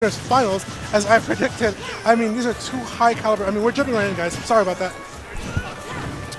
finals, as I predicted. I mean, these are two high caliber. I mean, we're jumping right in, guys. Sorry about that.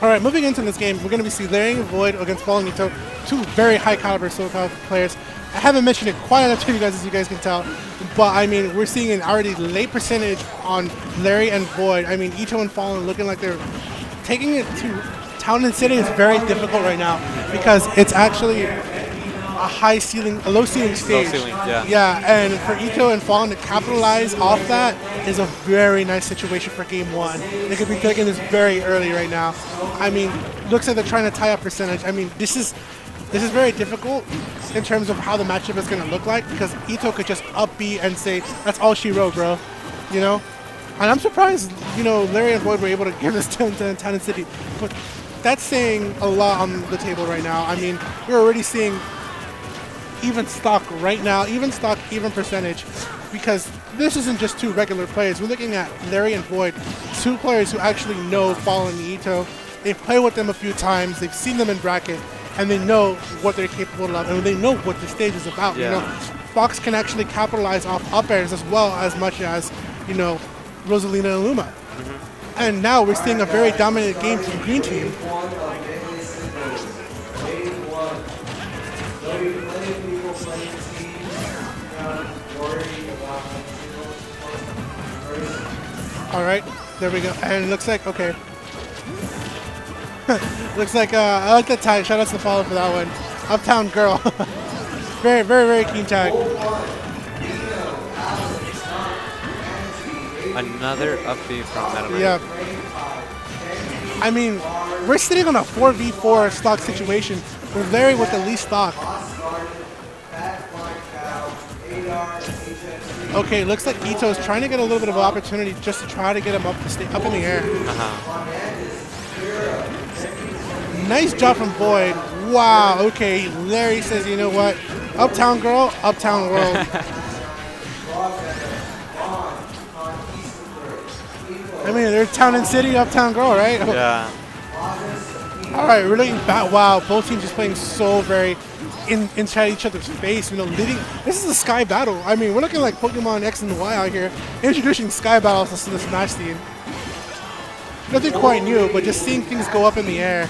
All right, moving into this game, we're going to be seeing Lurr VoiD against falln Ito, two very high caliber SoCal players. I haven't mentioned it quite enough to you guys, as you guys can tell, but I mean, we're seeing an already late percentage on Lurr and VoiD. I mean, Ito and falln looking like they're taking it to Town and City is very difficult right now because it's actually a low ceiling stage. Low ceiling, yeah. Yeah, and for Ito and falln to capitalize off that is a very nice situation for game one. They could be taking this very early right now. I mean, looks like they're trying to tie up percentage. I mean, this is very difficult in terms of how the matchup is going to look like because Ito could just up B and say, that's all she wrote, bro. You know? And I'm surprised, you know, Lurr and VoiD were able to give this to Town and City. But that's saying a lot on the table right now. I mean, we're already seeing even stock right now, even stock, even percentage, because this isn't just two regular players. We're looking at Lurr and VoiD, two players who actually know falln and Ito. They've played with them a few times, they've seen them in bracket, and they know what they're capable of, and they know what the stage is about. Yeah. You know, Fox can actually capitalize off up airs as well as much as, you know, Rosalina and Luma. And now we're seeing a very dominant game from Green Team. All right, there we go. And it looks like, okay. Looks like, I like that tag. Shout out to the follow for that one. Uptown Girl. Very, very, very keen tag. Another upbeat from Metal. Yeah. I mean, we're sitting on a 4v4 stock situation with Lurr with the least stock. Okay, looks like Ito's trying to get a little bit of an opportunity just to try to get him up in the air. Nice job from VoiD. Wow, okay, Lurr says, you know what? Uptown Girl, Uptown World. I mean, they're Town and City, Uptown Girl, right? Yeah. All right, really bad. Wow, both teams just playing so very inside each other's face. You know, this is a Sky battle. I mean, we're looking like Pokemon X and Y out here, introducing Sky battles to the Smash scene. Nothing quite new, but just seeing things go up in the air.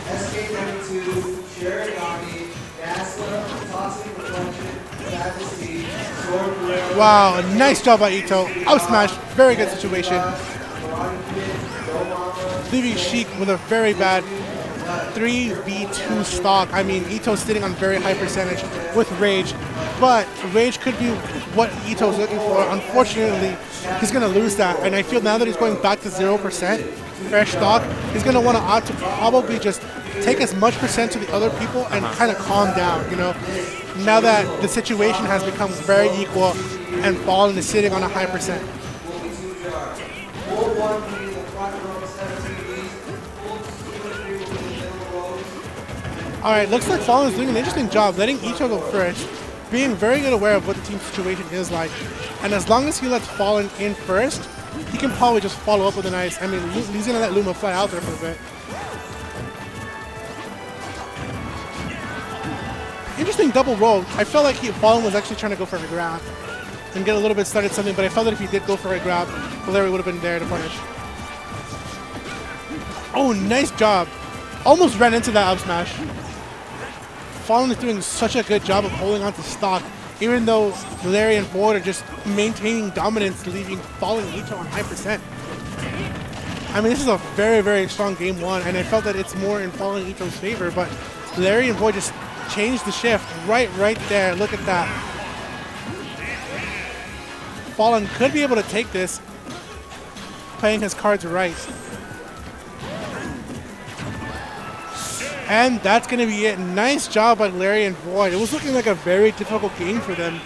Wow, nice job by Ito. Up smash, very good situation. Leaving Sheik with a very bad 3v2 stock. I mean, Ito's sitting on very high percentage with Rage, but Rage could be what Ito's looking for. Unfortunately, he's going to lose that, and I feel now that he's going back to 0% fresh stock, he's going to want to opt to probably just take as much percent to the other people and kind of calm down, you know? Now that the situation has become very equal and falln is sitting on a high percent. All right, looks like falln is doing an interesting job letting Ito go first, being very good aware of what the team situation is like. And as long as he lets falln in first, he can probably just follow up with a nice, I mean, he's going to let Luma fly out there for a bit. Interesting double roll. I felt like falln was actually trying to go for a grab and get a little bit started something, but I felt that if he did go for a grab, Lurr would have been there to punish. Oh, nice job. Almost ran into that up smash. falln is doing such a good job of holding on to stock, even though Lurr and VoiD are just maintaining dominance, leaving falln and Ito on high percent. I mean, this is a very, very strong game one, and I felt that it's more in falln and Ito's favor, but Lurr and VoiD just changed the shift right there. Look at that. falln could be able to take this, playing his cards right. And that's going to be it. Nice job by Lurr and VoiD. It was looking like a very difficult game for them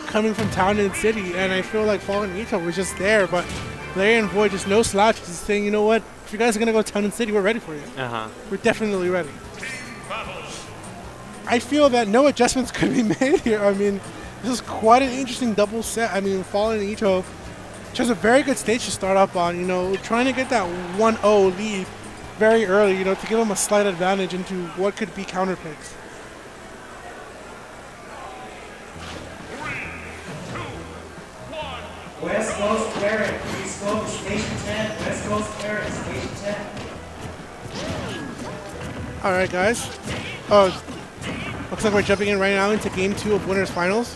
coming from Town and City, and I feel like falln and Ito was just there, but Lurr and VoiD just no slouch, just saying, you know what, if you guys are going to go Town and City, we're ready for you. We're definitely ready. I feel that no adjustments could be made here. I mean, this is quite an interesting double set. I mean, falln and Ito chose a very good stage to start up on, you know, trying to get that 1-0 lead very early, you know, to give them a slight advantage into what could be counter picks. West Coast Eric, East Coast Station 10, West Coast Eric, Station 10. All right, guys. Oh, looks like we're jumping in right now into Game 2 of Winners Finals.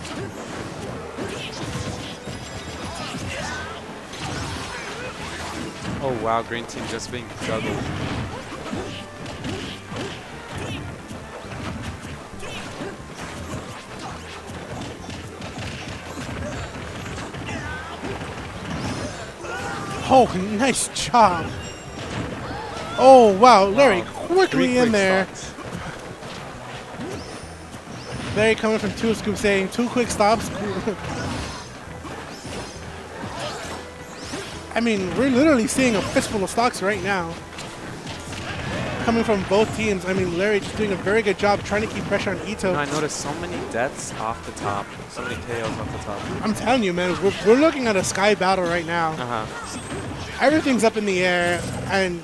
Oh wow, green team just being juggled. Oh, nice job. Oh, wow. Larry quickly in there. Stops. Larry coming from Two Scoop saying 2 quick stops. I mean, we're literally seeing a fistful of stocks right now. Coming from both teams. I mean, Larry just doing a very good job trying to keep pressure on Ito. I noticed so many deaths off the top. So many KOs off the top. I'm telling you, man, we're looking at a sky battle right now. Everything's up in the air, and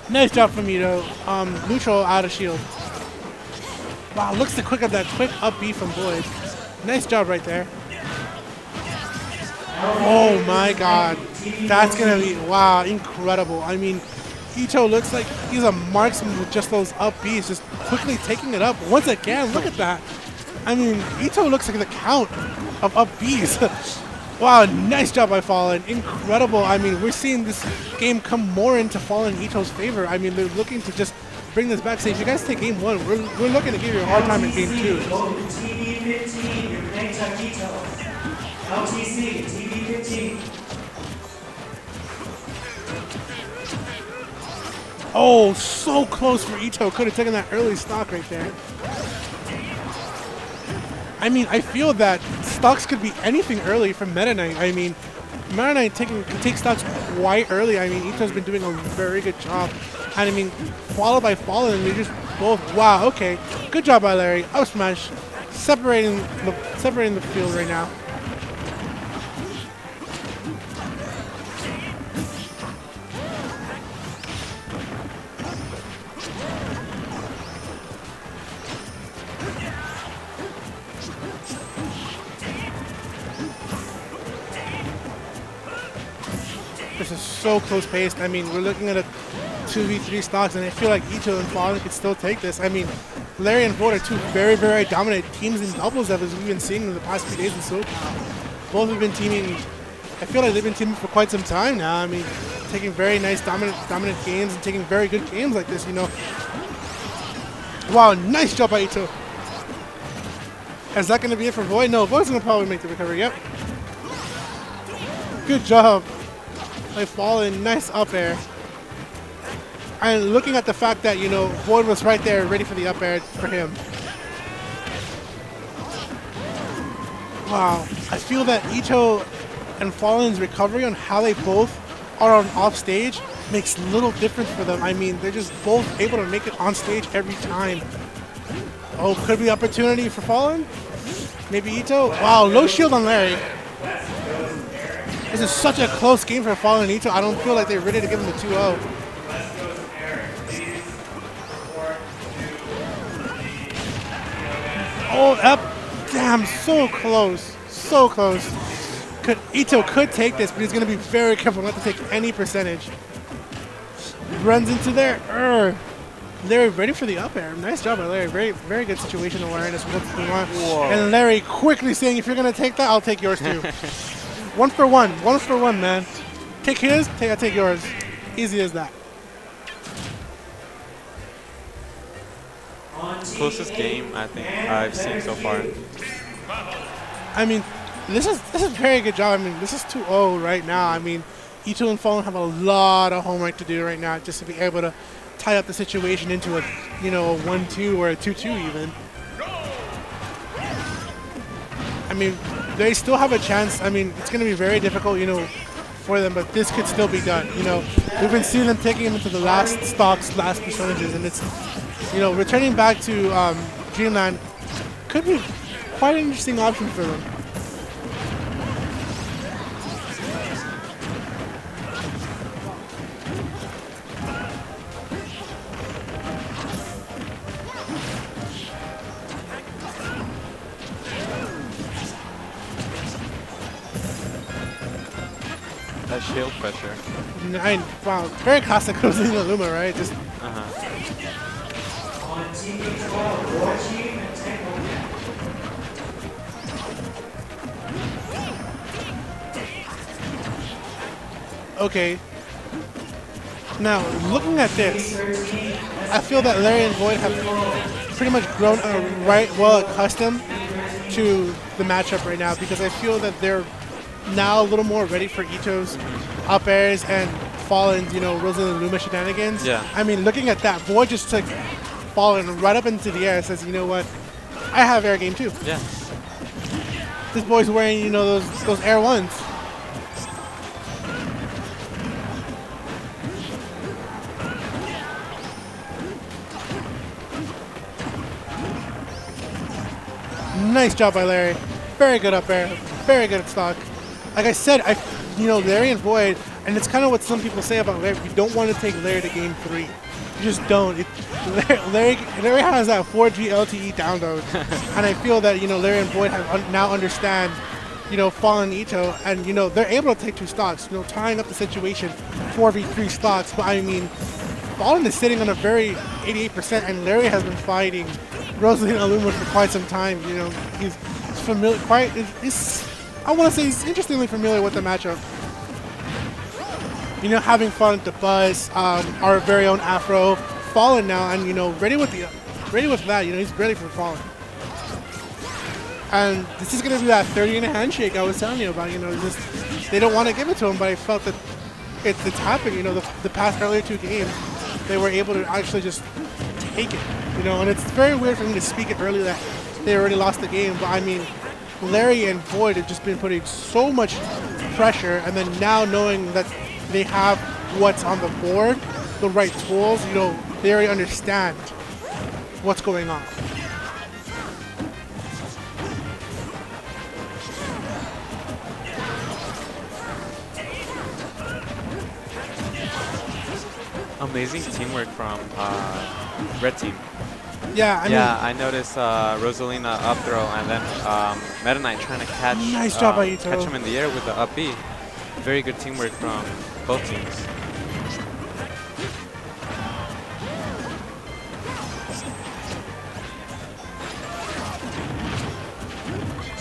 nice job from Ito. Neutral out of shield. Wow, looks to quick up that quick up B from VoiD. Nice job right there. Oh my god. That's gonna be, wow, incredible. I mean, Ito looks like he's a marksman with just those up Bs, just quickly taking it up. Once again, look at that. I mean, Ito looks like the count of up Bs. Wow, nice job by falln. Incredible. I mean, we're seeing this game come more into falln Ito's favor. I mean, they're looking to just bring this back. Say, if you guys take game 1, we're looking to give you a hard time in game 2. Go to TV15, you're playing Taquito. LTC, TV15. Oh, so close for Ito. Could have taken that early stock right there. I mean, I feel that stocks could be anything early from Meta Knight. I mean, Meta Knight can take stocks quite early. I mean, Ito's been doing a very good job. And I mean, followed by falln, they just both, wow, okay. Good job by Larry. Up smash. Separating the field right now. This is so close paced. I mean, we're looking at a 2v3 stocks, and I feel like Ito and falln could still take this. I mean, Larry and VoiD are two very, very dominant teams in doubles as we've been seeing in the past few days in SoCal. Both have been teaming. I feel like they've been teaming for quite some time now. I mean, taking very nice dominant games and taking very good games like this, you know. Wow, nice job by Ito. Is that going to be it for VoiD? No, VoiD's going to probably make the recovery. Yep. Good job. By falln, nice up air. And looking at the fact that, you know, VoiD was right there ready for the up air for him. Wow. I feel that Ito and falln's recovery on how they both are on off stage makes little difference for them. I mean, they're just both able to make it on stage every time. Oh, could be opportunity for falln? Maybe Ito? Wow, low shield on Larry. This is such a close game for falln and Ito. I don't feel like they're ready to give him the 2-0. Oh, up. Damn, so close. So close. Ito could take this, but he's going to be very careful not to take any percentage. Runs into there. Larry ready for the up air. Nice job by Larry. Very, very good situational awareness. And Larry quickly saying, if you're going to take that, I'll take yours too. 1 for 1. 1 for 1, man. Take his, I take yours. Easy as that. Closest game I think I've seen so far. I mean, this is a very good job. I mean, this is 2-0 right now. I mean, Ito and falln have a lot of homework to do right now just to be able to tie up the situation into a, you know, a 1-2 or a 2-2 even. I mean, they still have a chance. I mean, it's going to be very difficult, you know, for them, but this could still be done. You know, we've been seeing them taking him into the last stocks, last percentages, and it's, you know, returning back to Dreamland could be quite an interesting option for them. that shield pressure. Wow, very classic Rosalina Luma, right? Just On TV12, VoiD and Team OXY. okay. Now, looking at this, I feel that Larry and VoiD have pretty much grown well accustomed to the matchup right now, because I feel that they're now a little more ready for Ito's up airs and falln's, Rosalina Luma shenanigans. Yeah. I mean, looking at that, VoiD just took falln right up into the air and says, you know what, I have air game too. Yeah. This boy's wearing, those air ones. Nice job by Larry. Very good up air. Very good at stock. Like I said, Larry and VoiD, and it's kind of what some people say about Larry. You don't want to take Larry to game 3. You just don't. Larry has that 4G LTE download, and I feel that Larry and VoiD have now understand falln Ito, and they're able to take 2 stocks. Tying up the situation, 4v3 stocks. But I mean, falln is sitting on a very 88%, and Larry has been fighting Rosalina Luma for quite some time. He's familiar, I want to say he's interestingly familiar with the matchup. Having fun at the buzz, our very own Afro, falln now, and ready with that. He's ready for falln. And this is going to be that 30 in a handshake I was telling you about. They don't want to give it to him, but I felt that it's happening. The past earlier 2 games, they were able to actually just take it. And it's very weird for me to speak it early that they already lost the game, but I mean, Larry and VoiD have just been putting so much pressure, and then now knowing that they have what's on the board, the right tools, they already understand what's going on. Amazing teamwork from red team. Yeah, I noticed Rosalina up throw, and then Meta Knight trying to catch Nice job by Ito. catch him in the air with the up B. Very good teamwork from both teams.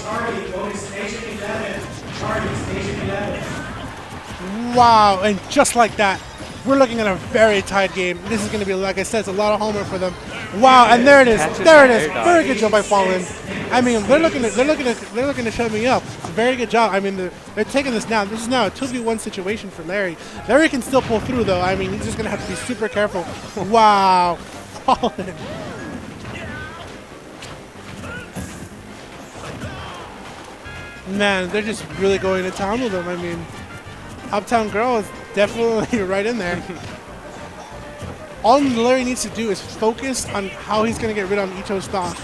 Charlie, go to station 11. Charlie, station 11. Wow, and just like that, we're looking at a very tight game. This is going to be, like I said, it's a lot of homework for them. Wow, and there it is. There it is. Very good job by falln. I mean, they're looking to shut me up. Very good job. I mean, they're taking this now. This is now a 2v1 situation for Larry. Larry can still pull through, though. I mean, he's just going to have to be super careful. Wow, falln. Man, they're just really going to town with him. I mean, Uptown Girl is definitely right in there. All Larry needs to do is focus on how he's going to get rid of Ito's stock.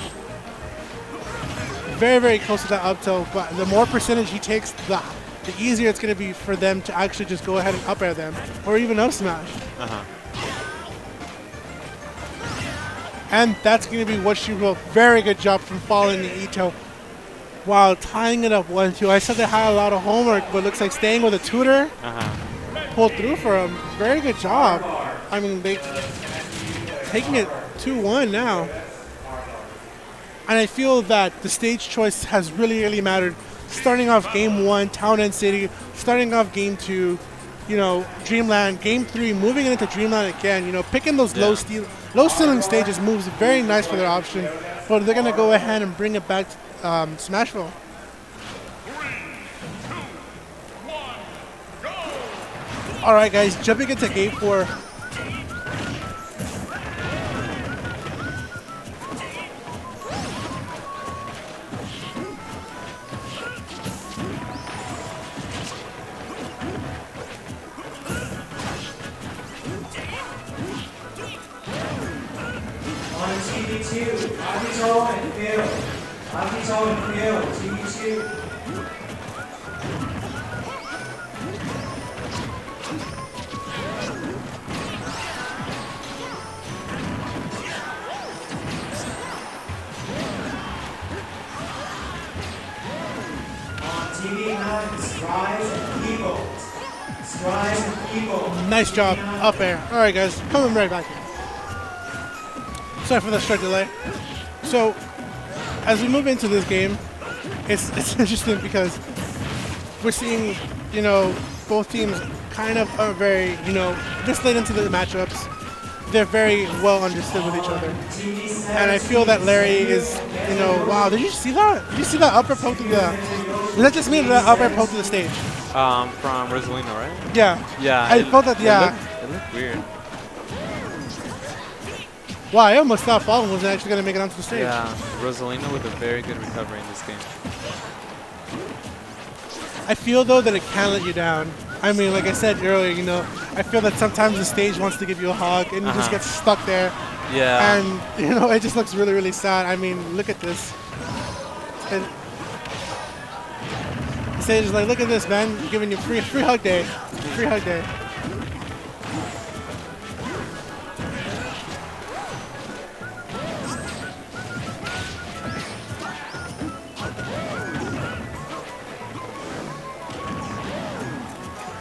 Very, very close to that up tilt, but the more percentage he takes, the easier it's going to be for them to actually just go ahead and up air them, or even up smash. And that's going to be what she wrote. Very good job from falln the Ito. Wow, tying it up 1-2. I said they had a lot of homework, but looks like staying with a tutor pulled through for him. Very good job. I mean, they taking it 2-1 now. And I feel that the stage choice has really, really mattered. Starting off game 1, Town and City. Starting off game 2, Dreamland. Game 3, moving into Dreamland again. Picking those low ceiling stages moves very nice for their option. But they're going to go ahead and bring it back to Smashville. 3, 2, 1, go! All right, guys, jumping into game 4. On TV2, Akito and Phil. Akito and Phil, TV2. On TV9, Rise and Eagles. Nice job up air. All right, guys, coming right back here. Sorry for the short delay. So, as we move into this game, it's interesting because we're seeing, you know, both teams kind of are very, you know, this late into the matchups, they're very well understood with each other. And I feel that Larry is, you know, wow, did you see that? Did you see that upper poke to the, is that just me or that upper poke to the stage? From Rosalino, right? Yeah. Yeah. I felt that, yeah. It looked weird. Wow, I almost thought falln wasn't actually going to make it onto the stage. Yeah, Rosalino with a very good recovery in this game. I feel, though, that it can let you down. I mean, like I said earlier, you know, I feel that sometimes the stage wants to give you a hug and you just get stuck there. Yeah. And, you know, it just looks really, really sad. I mean, look at this. And the stage is like, look at this, man, giving you free hug day. Free hug day.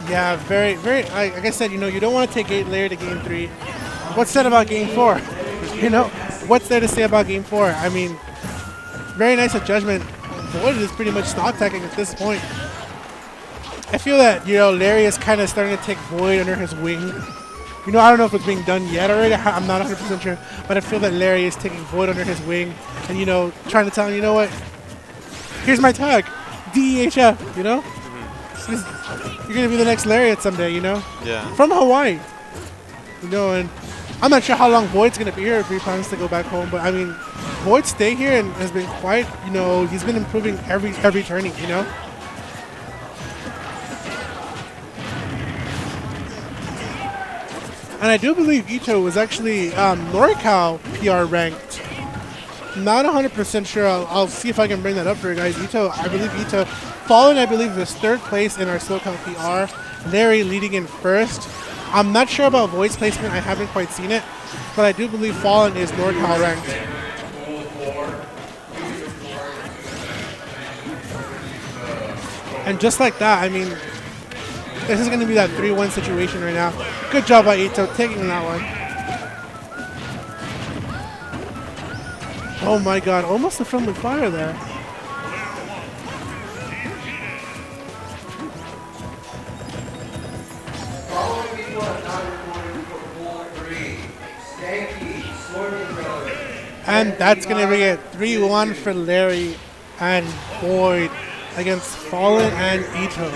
Yeah, very, very, like I said, you know, you don't want to take Larry to game 3. What's said about game 4? You know, what's there to say about game 4? I mean, very nice of judgment. VoiD is pretty much stock attacking at this point. I feel that, you know, Larry is kind of starting to take VoiD under his wing. You know, I don't know if it's being done yet already. I'm not 100% sure. But I feel that Larry is taking VoiD under his wing and, you know, trying to tell him, you know what? Here's my tag. DEHF, you know? You're going to be the next Lariat someday, you know? Yeah. From Hawaii. You know, and I'm not sure how long VoiD's going to be here if he plans to go back home. But, I mean, VoiD stay here and has been quite, you know, he's been improving every turning, you know? And I do believe Ito was actually NorCal PR ranked. Not 100% sure. I'll see if I can bring that up for you guys. I believe Ito. falln, I believe, is 3rd place in our SoCal PR. Larry leading in 1st. I'm not sure about VoiD's placement. I haven't quite seen it. But I do believe falln is NorCal ranked. And just like that, I mean, this is going to be that 3-1 situation right now. Good job by Ito taking that one. Oh my god, almost a friendly fire there. And that's going to be it. 3-1 for Larry and VoiD against falln and Ito.